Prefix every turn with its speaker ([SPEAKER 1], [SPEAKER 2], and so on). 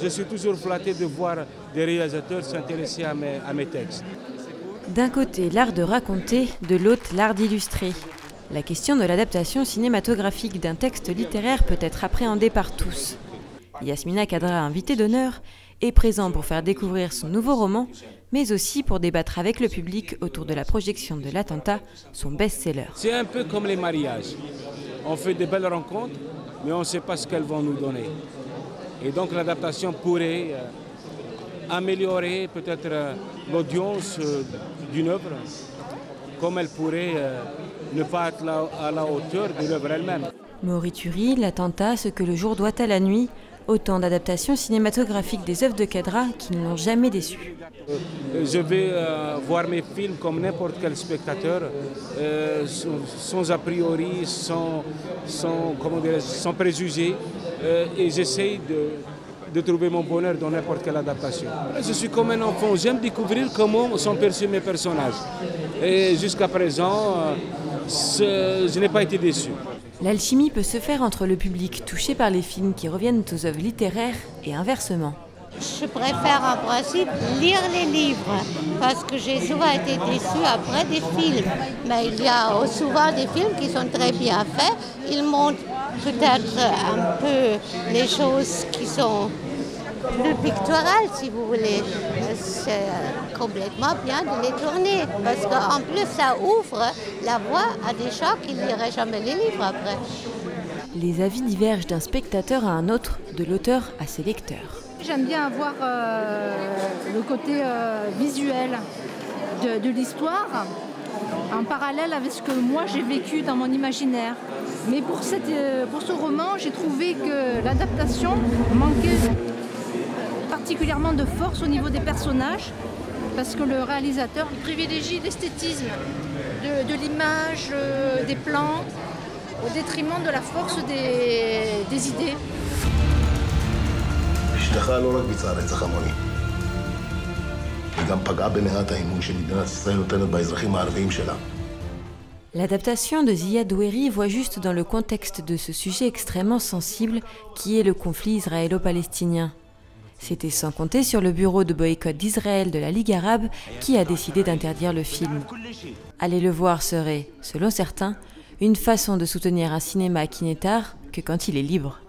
[SPEAKER 1] je suis toujours flatté de voir des réalisateurs s'intéresser à mes textes.
[SPEAKER 2] D'un côté, l'art de raconter, de l'autre, l'art d'illustrer. La question de l'adaptation cinématographique d'un texte littéraire peut être appréhendée par tous. Yasmina Khadra, invitée d'honneur, est présent pour faire découvrir son nouveau roman, mais aussi pour débattre avec le public autour de la projection de L'Attentat, son best-seller.
[SPEAKER 1] C'est un peu comme les mariages. On fait de belles rencontres, mais on ne sait pas ce qu'elles vont nous donner. Et donc l'adaptation pourrait améliorer peut-être l'audience d'une œuvre, comme elle pourrait ne pas être à la hauteur de l'œuvre elle-même.
[SPEAKER 2] Maury Thury, L'Attentat, Ce que le jour doit à la nuit, autant d'adaptations cinématographiques des œuvres de Khadra qui ne l'ont jamais déçu.
[SPEAKER 1] Je vais voir mes films comme n'importe quel spectateur, sans a priori, sans préjugés, et j'essaye de trouver mon bonheur dans n'importe quelle adaptation. Je suis comme un enfant, j'aime découvrir comment sont perçus mes personnages. Et jusqu'à présent, je n'ai pas été déçu.
[SPEAKER 2] L'alchimie peut se faire entre le public touché par les films qui reviennent aux œuvres littéraires et inversement.
[SPEAKER 3] Je préfère en principe lire les livres parce que j'ai souvent été déçue après des films. Mais il y a souvent des films qui sont très bien faits. Ils montrent peut-être un peu les choses qui sont plus picturales, si vous voulez. C'est complètement bien de les tourner parce qu'en plus ça ouvre la voie à des gens qui ne liraient jamais les livres après.
[SPEAKER 2] Les avis divergent d'un spectateur à un autre, de l'auteur à ses lecteurs.
[SPEAKER 4] J'aime bien avoir le côté visuel de l'histoire en parallèle avec ce que moi j'ai vécu dans mon imaginaire. Mais pour ce roman, j'ai trouvé que l'adaptation manquait particulièrement de force au niveau des personnages parce que le réalisateur privilégie l'esthétisme de l'image, des plans, au détriment de la force des idées.
[SPEAKER 2] L'adaptation de Ziad Doueri voit juste dans le contexte de ce sujet extrêmement sensible qui est le conflit israélo-palestinien. C'était sans compter sur le bureau de boycott d'Israël de la Ligue arabe qui a décidé d'interdire le film. Aller le voir serait, selon certains, une façon de soutenir un cinéma qui n'est art que quand il est libre.